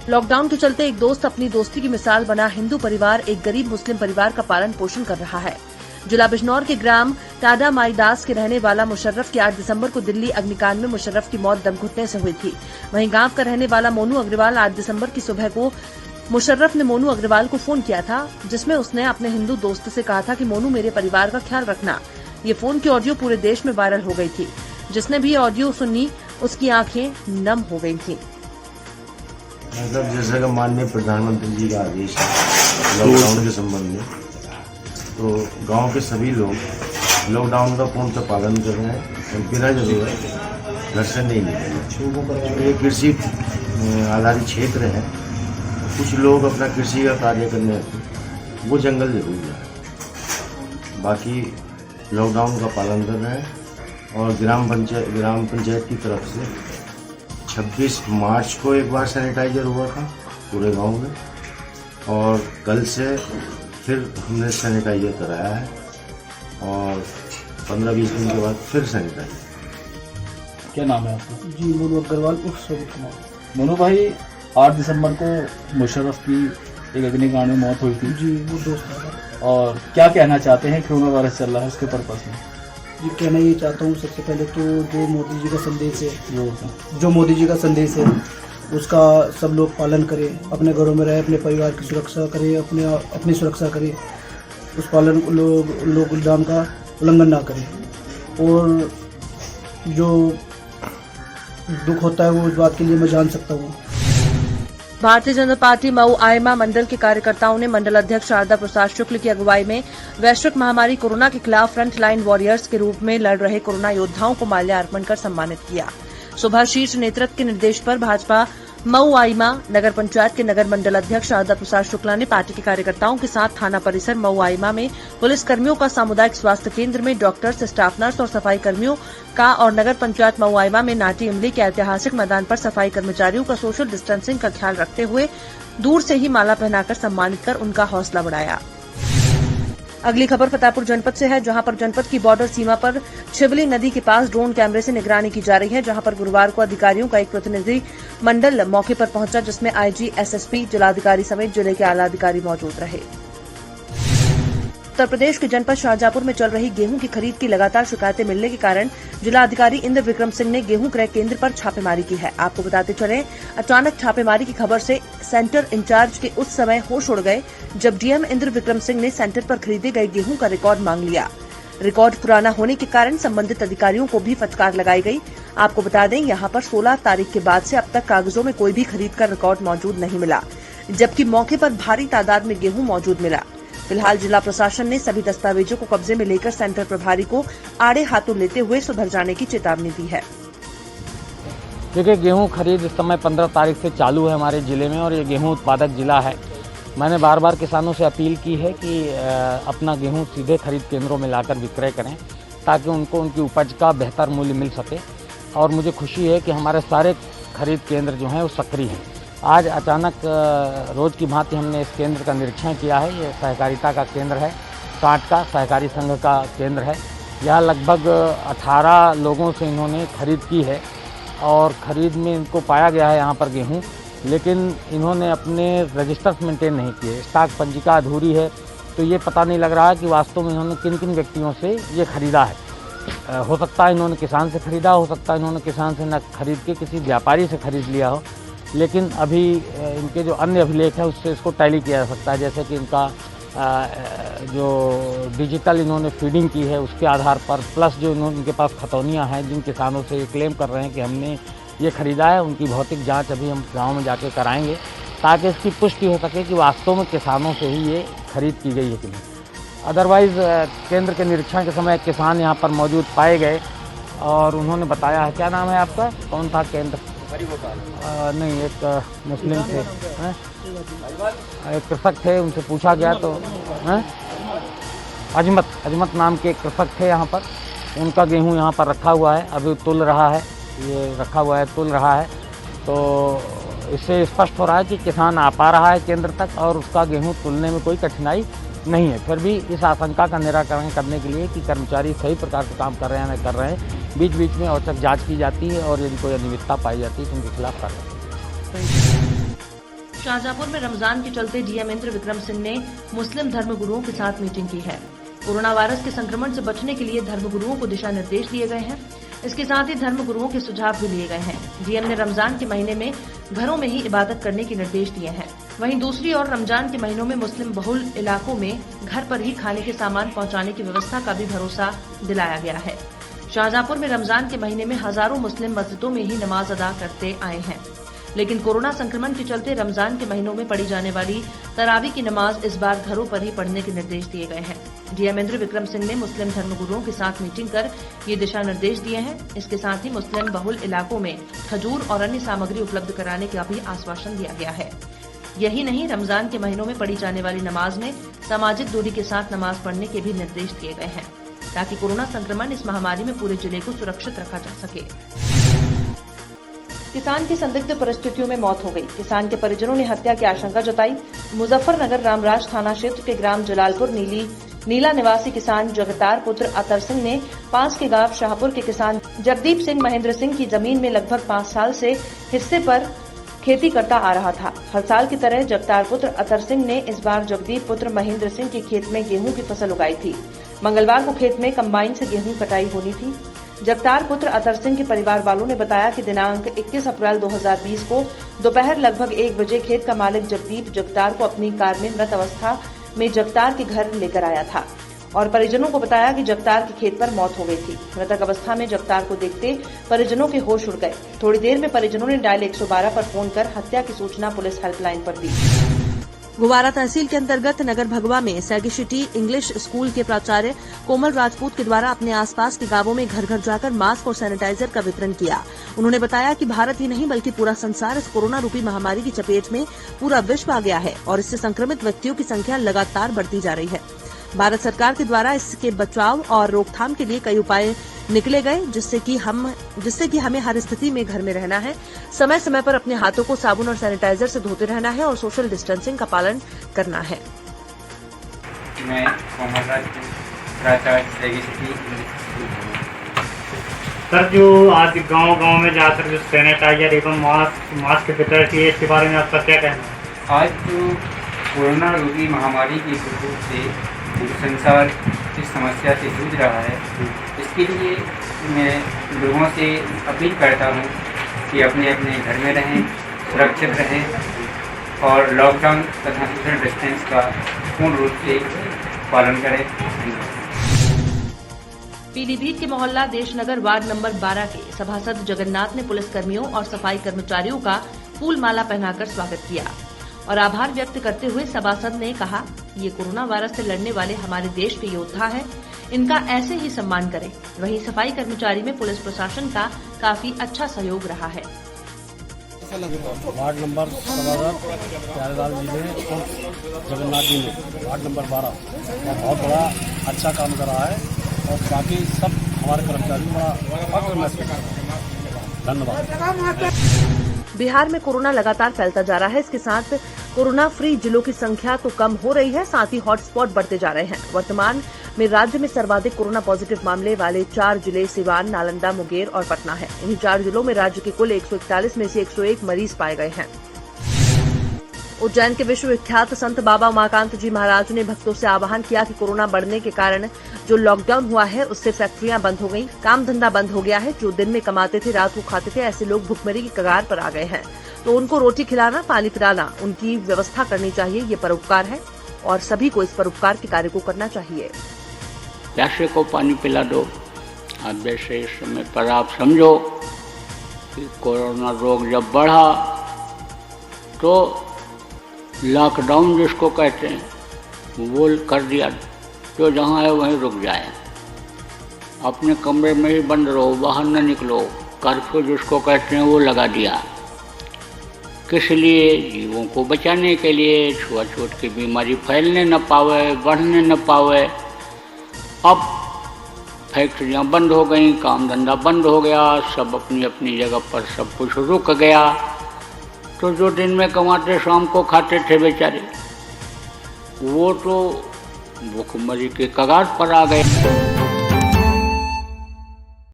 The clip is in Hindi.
लॉकडाउन के चलते एक दोस्त अपनी दोस्ती की मिसाल बना हिंदू परिवार एक गरीब मुस्लिम परिवार का पालन पोषण कर रहा है। जिला बिजनौर के ग्राम टाडा माईदास के रहने वाला मुशर्रफ की 8 दिसंबर को दिल्ली अग्निकांड में मुशर्रफ की मौत दम घुटने से हुई थी। वहीं गांव का रहने वाला मोनू अग्रवाल 8 दिसंबर की सुबह को मुशर्रफ ने मोनू अग्रवाल को फोन किया था, जिसमें उसने अपने हिंदू दोस्त से कहा था कि मोनू मेरे परिवार का ख्याल रखना। ये फोन की ऑडियो पूरे देश में वायरल हो गई थी। जिसने भी ऑडियो सुनी उसकी आंखें नम हो गई थी। मतलब जैसा कि माननीय प्रधानमंत्री जी का आदेश है लॉकडाउन के संबंध में, तो गांव के सभी लोग लॉकडाउन का पूर्णतः पालन कर रहे हैं। बिना जरूरत घर से नहीं निकले। ये कृषि आधारित क्षेत्र है, कुछ लोग अपना कृषि का कार्य करने वो जंगल जरूर जाए, बाकी लॉकडाउन का पालन कर रहे हैं। और ग्राम पंचायत की तरफ से 26 मार्च को एक बार सैनिटाइजर हुआ था पूरे गांव में, और कल से फिर हमने सैनिटाइजर कराया है, और 15-20 दिन के बाद फिर सैनिटाइजर। क्या नाम है आपका? जी मोनू अग्रवाल उर्फ सोनू कुमार। मोनू भाई, 8 दिसंबर को मुशर्रफ की एक अग्निकांड में मौत हुई थी। जी वो दोस्त है। और क्या कहना चाहते हैं, कोरोना वायरस चल रहा है उसके पर्पस में? जी कहना ये चाहता हूँ, सबसे पहले तो जो मोदी जी का संदेश है, उसका सब लोग पालन करें, अपने घरों में रहे, अपने परिवार की सुरक्षा करें, अपनी सुरक्षा करें, उस पालन लॉकडाउन का उल्लंघन ना करें। और जो दुख होता है वो इस बात के लिए मैं जान सकता हूँ। भारतीय जनता पार्टी मऊ आयमा मंडल के कार्यकर्ताओं ने मंडल अध्यक्ष शारदा प्रसाद शुक्ल की अगुवाई में वैश्विक महामारी कोरोना के खिलाफ फ्रंट लाइन वॉरियर्स के रूप में लड़ रहे कोरोना योद्धाओं को माल्यार्पण कर सम्मानित किया। सुबह शीर्ष नेतृत्व के निर्देश पर भाजपा मऊ आयमा नगर पंचायत के नगर मंडल अध्यक्ष शारदा प्रसाद शुक्ला ने पार्टी के कार्यकर्ताओं के साथ थाना परिसर मऊ आयमा में पुलिस कर्मियों का, सामुदायिक स्वास्थ्य केंद्र में डॉक्टर्स, स्टाफ नर्स और सफाई कर्मियों का, और नगर पंचायत मऊ आयमा में नाटी इमली के ऐतिहासिक मैदान पर सफाई कर्मचारियों का सोशल डिस्टेंसिंग का ख्याल रखते हुए दूर से ही माला पहनाकर सम्मानित कर उनका हौसला बढ़ाया। अगली खबर फतेहपुर जनपद से है, जहां पर जनपद की बॉर्डर सीमा पर छिबली नदी के पास ड्रोन कैमरे से निगरानी की जा रही है, जहां पर गुरुवार को अधिकारियों का एक प्रतिनिधि मंडल मौके पर पहुंचा, जिसमें आईजी, एसएसपी, जिलाधिकारी समेत जिले के आला अधिकारी मौजूद रहे। उत्तर प्रदेश के जनपद शाहजहांपुर में चल रही गेहूं की खरीद की लगातार शिकायतें मिलने के कारण जिलाधिकारी इंद्र विक्रम सिंह ने गेहूं क्रय केंद्र पर छापेमारी की है। आपको बताते चले, अचानक छापेमारी की खबर से सेंटर इंचार्ज के उस समय होश उड़ गए जब डीएम इंद्र विक्रम सिंह ने सेंटर पर खरीदे गए गेहूं का रिकॉर्ड मांग लिया। रिकॉर्ड पुराना होने के कारण संबंधित अधिकारियों को भी फटकार लगाई गई। आपको बता दें, यहां पर 16 तारीख के बाद से अब तक कागजों में कोई भी खरीद का रिकॉर्ड मौजूद नहीं मिला, जबकि मौके पर भारी तादाद में गेहूं मौजूद मिला। फिलहाल जिला प्रशासन ने सभी दस्तावेजों को कब्जे में लेकर सेंटर प्रभारी को आड़े हाथों लेते हुए सुधर जाने की चेतावनी दी है। देखिए, गेहूं खरीद इस समय 15 तारीख से चालू है हमारे जिले में, और ये गेहूं उत्पादक जिला है। मैंने बार बार किसानों से अपील की है कि अपना गेहूं सीधे खरीद केंद्रों में लाकर विक्रय करें, ताकि उनको उनकी उपज का बेहतर मूल्य मिल सके। और मुझे खुशी है कि हमारे सारे खरीद केंद्र जो हैं वो सक्रिय हैं। आज अचानक रोज की भांति हमने इस केंद्र का निरीक्षण किया है। ये सहकारिता का केंद्र है, कांट का सहकारी संघ का केंद्र है। यहाँ लगभग 18 लोगों से इन्होंने खरीद की है, और खरीद में इनको पाया गया है यहाँ पर गेहूँ, लेकिन इन्होंने अपने रजिस्टर्स मेंटेन नहीं किए। स्टॉक पंजिका अधूरी है, तो ये पता नहीं लग रहा है कि वास्तव में इन्होंने किन किन व्यक्तियों से ये खरीदा है। हो सकता है इन्होंने किसान से खरीदा, हो सकता है इन्होंने किसान से न खरीद के किसी व्यापारी से खरीद लिया हो, लेकिन अभी इनके जो अन्य अभिलेख है उससे इसको टैली किया जा सकता है। जैसे कि इनका जो डिजिटल इन्होंने फीडिंग की है उसके आधार पर, प्लस जो इनके पास खतौनियाँ हैं जिन किसानों से ये क्लेम कर रहे हैं कि हमने ये खरीदा है, उनकी भौतिक जांच अभी हम गांव में जाके कराएंगे, ताकि इसकी पुष्टि हो सके कि वास्तव में किसानों से ही ये खरीद की गई है कि नहीं। अदरवाइज़ केंद्र के निरीक्षण के समय किसान यहाँ पर मौजूद पाए गए, और उन्होंने बताया है। क्या नाम है आपका? कौन था केंद्र? नहीं, एक मुस्लिम थे, एक कृषक थे, उनसे पूछा गया तो अजमत नाम के एक कृषक थे यहाँ पर। उनका गेहूँ यहाँ पर रखा हुआ है, अभी तुल रहा है, ये रखा हुआ है, तुल रहा है। तो इससे स्पष्ट हो रहा है कि किसान आ पा रहा है केंद्र तक, और उसका गेहूँ तुलने में कोई कठिनाई नहीं है। फिर भी इस आशंका का निराकरण करने के लिए कि कर्मचारी सही प्रकार से काम कर रहे हैं या नहीं कर रहे हैं, बीच बीच में औचक जांच की जाती है, और यदि कोई अनियमितता पाई जाती है तो उनके खिलाफ कार्रवाई। शाहजहांपुर में रमजान के चलते डीएम इंद्र विक्रम सिंह ने मुस्लिम धर्मगुरुओं के साथ मीटिंग की है। कोरोना वायरस के संक्रमण से बचने के लिए धर्मगुरुओं को दिशा निर्देश दिए गए हैं। इसके साथ ही धर्मगुरुओं के सुझाव भी लिए गए हैं। डीएम ने रमजान के महीने में घरों में ही इबादत करने के निर्देश दिए हैं। वहीं दूसरी ओर रमजान के महीनों में मुस्लिम बहुल इलाकों में घर पर ही खाने के सामान पहुंचाने की व्यवस्था का भी भरोसा दिलाया गया है। शाहजहांपुर में रमजान के महीने में हजारों मुस्लिम मस्जिदों में ही नमाज अदा करते आए हैं, लेकिन कोरोना संक्रमण के चलते रमजान के महीनों में पढ़ी जाने वाली तरावी की नमाज इस बार घरों पर ही पढ़ने के निर्देश दिए गए हैं। डीएम इंद्र विक्रम सिंह ने मुस्लिम धर्मगुरुओं के साथ मीटिंग कर ये दिशा निर्देश दिए हैं। इसके साथ ही मुस्लिम बहुल इलाकों में खजूर और अन्य सामग्री उपलब्ध कराने का भी आश्वासन दिया गया है। यही नहीं, रमजान के महीनों में पढ़ी जाने वाली नमाज में सामाजिक दूरी के साथ नमाज पढ़ने के भी निर्देश दिए गए हैं, ताकि कोरोना संक्रमण इस महामारी में पूरे जिले को सुरक्षित रखा जा सके। किसान की संदिग्ध परिस्थितियों में मौत हो गई। किसान के परिजनों ने हत्या की आशंका जताई। मुजफ्फरनगर रामराज थाना क्षेत्र के ग्राम जलालपुर नीला निवासी किसान जगतार पुत्र अतर सिंह ने पास के गांव शाहपुर के किसान जगदीप सिंह महेंद्र सिंह की जमीन में लगभग 5 साल से हिस्से पर खेती करता आ रहा था। हर साल की तरह जगतार पुत्र अतर सिंह ने इस बार जगदीप पुत्र महेंद्र सिंह के खेत में गेहूं की फसल उगाई थी। मंगलवार को खेत में कंबाइन से गेहूं कटाई होनी थी। जगतार पुत्र अतर सिंह के परिवार वालों ने बताया कि दिनांक 21 अप्रैल 2020 को दोपहर लगभग 1 बजे खेत का मालिक जगदीप जगतार को अपनी कार में मृत अवस्था में जगतार के घर लेकर आया था और परिजनों को बताया कि जगतार के खेत पर मौत हो गई थी। मृतक अवस्था में जगतार को देखते परिजनों के होश उड़ गए। थोड़ी देर में परिजनों ने डायल 112 पर फोन कर हत्या की सूचना पुलिस हेल्पलाइन पर दी। गुवारा तहसील के अंतर्गत नगर भगवा में सैगिशिटी इंग्लिश स्कूल के प्राचार्य कोमल राजपूत के द्वारा अपने आसपास के गांवों में घर घर जाकर मास्क और सैनिटाइजर का वितरण किया। उन्होंने बताया कि भारत ही नहीं बल्कि पूरा संसार इस कोरोना रूपी महामारी की चपेट में पूरा विश्व आ गया है और इससे संक्रमित व्यक्तियों की संख्या लगातार बढ़ती जा रही है। भारत सरकार के द्वारा इसके बचाव और रोकथाम के लिए कई उपाय निकले गए, जिससे कि हमें हर स्थिति में घर में रहना है, समय समय पर अपने हाथों को साबुन और सैनिटाइजर से धोते रहना है और सोशल डिस्टेंसिंग का पालन करना है। मैं कोमल राजपूत प्राचार्य सैगिशिटी सर, जो आज गांव में जाकर जो सैनिटाइजर एवं मास्क वितरण किए, इसके बारे में आपका क्या कहना है? आज जो कोरोना रूपी महामारी की प्रकोप से संसार इस समस्या से जूझ रहा है, इसके लिए मैं लोगों से अपील करता हूं कि अपने अपने घर में रहें, सुरक्षित रहें और लॉकडाउन तथा सोशल डिस्टेंस का पूर्ण रूप से पालन करें। पीलीभीत के मोहल्ला देशनगर वार्ड नंबर 12 के सभासद जगन्नाथ ने पुलिसकर्मियों और सफाई कर्मचारियों का फूल माला पहनाकर स्वागत किया और आभार व्यक्त करते हुए सभासद ने कहा, ये कोरोना वायरस से लड़ने वाले हमारे देश के योद्धा हैं, इनका ऐसे ही सम्मान करें। वहीं सफाई कर्मचारी में पुलिस प्रशासन का काफी अच्छा सहयोग रहा है। वार्ड नंबर 17 प्यारेलाल जी ने और जगन्नाथ जी ने वार्ड नंबर 12 बहुत बड़ा अच्छा काम कर रहा है और बाकी सब हमारे कर्मचारी बड़ा फख्र महसूस कर रहे हैं। धन्यवाद। बिहार में कोरोना लगातार फैलता जा रहा है। इसके साथ कोरोना फ्री जिलों की संख्या तो कम हो रही है, साथ ही हॉटस्पॉट बढ़ते जा रहे हैं। वर्तमान में राज्य में सर्वाधिक कोरोना पॉजिटिव मामले वाले 4 जिले सिवान, नालंदा, मुंगेर और पटना है। इन्हीं 4 जिलों में राज्य के कुल 141 में से 101 मरीज पाए गए हैं। उज्जैन के विश्वविख्यात संत बाबा उमाकांत जी महाराज ने भक्तों से आह्वान किया कि कोरोना बढ़ने के कारण जो लॉकडाउन हुआ है उससे फैक्ट्रियां बंद हो गई, काम धंधा बंद हो गया है। जो दिन में कमाते थे रात को खाते थे, ऐसे लोग भुखमरी की कगार पर आ गए हैं, तो उनको रोटी खिलाना, पानी पिलाना, उनकी व्यवस्था करनी चाहिए। ये परोपकार है और सभी को इस परोपकार के कार्य को करना चाहिए। प्यासे को पानी पिला दो। अब जैसे इस समय पर आप समझो कि कोरोना रोग जब बढ़ा तो लॉकडाउन जिसको कहते हैं वो कर दिया, तो जहाँ है वहीं रुक जाए, अपने कमरे में ही बंद रहो, बाहर न निकलो। कर्फ्यू जिसको कहते हैं वो लगा दिया, किस लिए? जीवों को बचाने के लिए, छुआछूत की बीमारी फैलने न पावे, बढ़ने न पावे। अब फैक्ट्रियाँ बंद हो गई, काम धंधा बंद हो गया, सब अपनी अपनी जगह पर सब कुछ रुक गया, तो जो दिन में कमाते शाम को खाते थे बेचारे, वो तो भुखमरी के कगार पर आ गए।